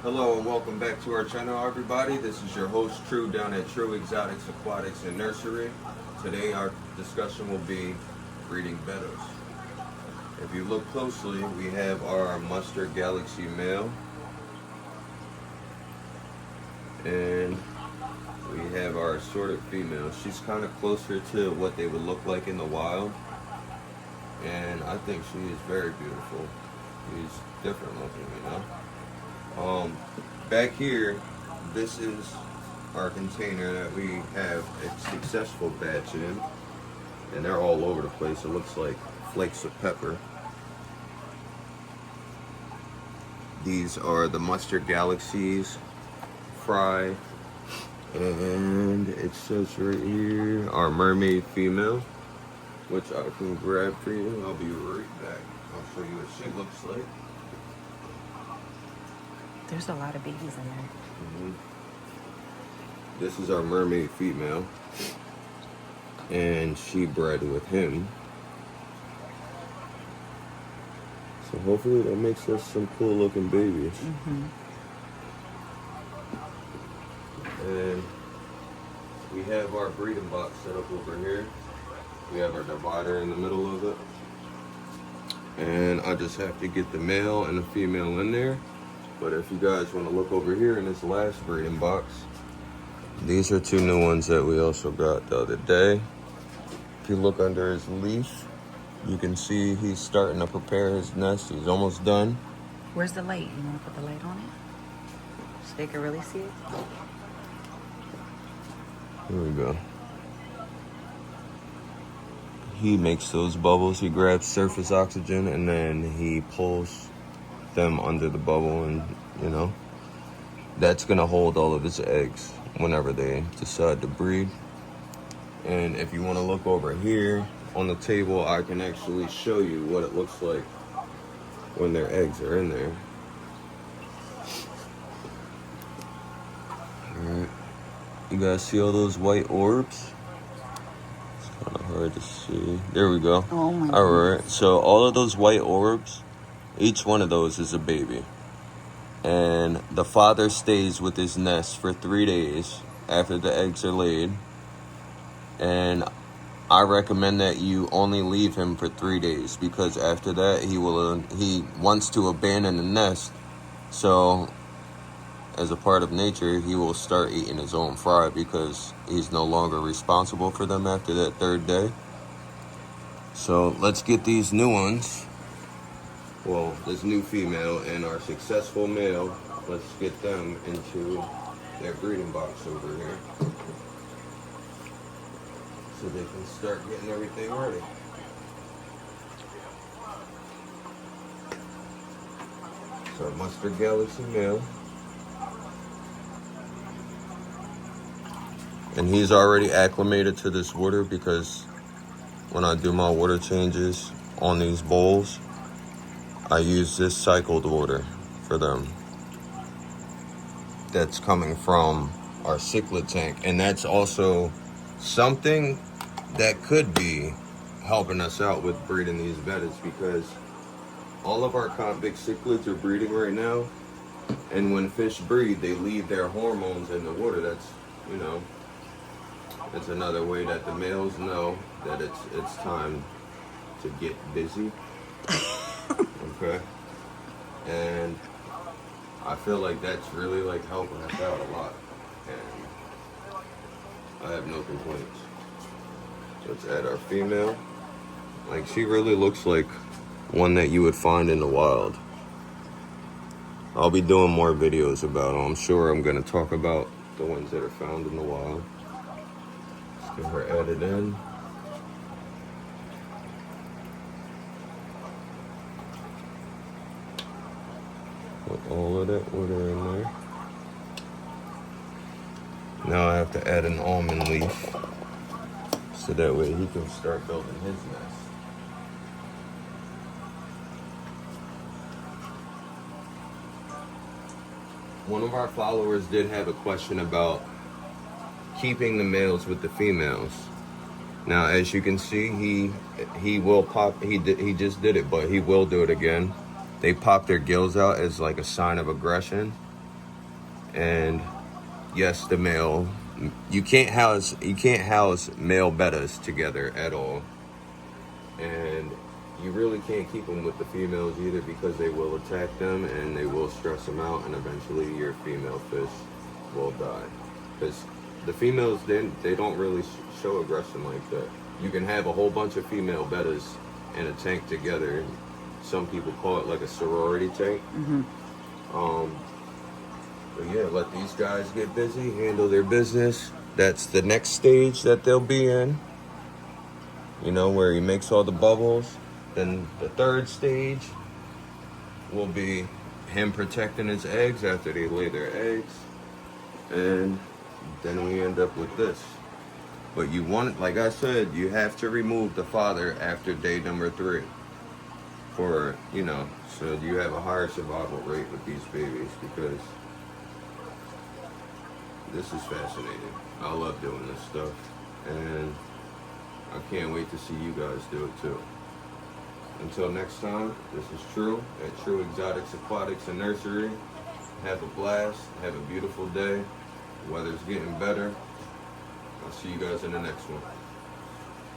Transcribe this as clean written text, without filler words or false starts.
Hello and welcome back to our channel, everybody. This is your host True down at True Exotics Aquatics and Nursery. Today our discussion will be breeding bettas. If you look closely, we have our Mustard Galaxy male and we have our assorted female. She's kind of closer to what they would look like in the wild, and I think she is very beautiful. She's different looking, you know. Back here, this is our container that we have a successful batch in, and they're all over the place. It looks like flakes of pepper. These are the Mustard Galaxies fry, and it says right here our mermaid female, which I can grab for you. I'll be right back. I'll show you what she looks like. There's a lot of babies in there. This is our mermaid female, and she bred with him. So hopefully that makes us some cool looking babies. And we have our breeding box set up over here. We have our divider in the middle of it. And I just have to get the male and the female in there. But if you guys want to look over here in this last breeding box, these are two new ones that we also got the other day. If you look under his leaf, you can see he's starting to prepare his nest. He's almost done. Where's the light? You want to put the light on it? So they can really see it? Here we go. He makes those bubbles. He grabs surface oxygen and then he pulls them under the bubble, and you know, that's gonna hold all of his eggs whenever they decide to breed. And if you want to look over here on the table, I can actually show you what it looks like when their eggs are in there. Alright, you guys see all those white orbs? It's kind of hard to see. There we go. Oh my Alright, so all of those white orbs, each one of those is a baby. And the father stays with his nest for 3 days after the eggs are laid. And I recommend that you only leave him for 3 days, because after that he wants to abandon the nest. So as a part of nature, he will start eating his own fry because he's no longer responsible for them after that 3rd day. So let's get these new ones. Well, this new female and our successful male, let's get them into their breeding box over here so they can start getting everything ready. So Mustard Galaxy male. And he's already acclimated to this water, because when I do my water changes on these bowls, I use this cycled water for them. That's coming from our cichlid tank. And that's also something that could be helping us out with breeding these bettas, because all of our convict cichlids are breeding right now. And when fish breed, they leave their hormones in the water. That's, you know, that's another way that the males know that it's time to get busy. Okay, and I feel like that's really like helping us out a lot, and I have no complaints. Let's add our female. Like, she really looks like one that you would find in the wild. I'll be doing more videos about them. I'm sure I'm going to talk about the ones that are found in the wild. Let's get her added in. Put all of that water in there. Now I have to add an almond leaf, so that way he can start building his nest. One of our followers did have a question about keeping the males with the females. Now, as you can see, he will pop. He just did it, but he will do it again. They pop their gills out as like a sign of aggression, And yes, the male. You can't house male bettas together at all, and you really can't keep them with the females either because they will attack them and they will stress them out, and eventually your female fish will die. Because the females they don't really show aggression like that. You can have a whole bunch of female bettas in a tank together. Some people call it like a sorority tank. But yeah, let these guys get busy, handle their business. That's the next stage that they'll be in. You know, where he makes all the bubbles. Then the third stage will be him protecting his eggs after they lay their eggs. And then we end up with this. But you want, like I said, you have to remove the father after day number 3. For, you know, so you have a higher survival rate with these babies, because this is fascinating. I love doing this stuff, and I can't wait to see you guys do it too. Until next time, this is True at True Exotics Aquatics and Nursery. Have a blast. Have a beautiful day. The weather's getting better. I'll see you guys in the next one.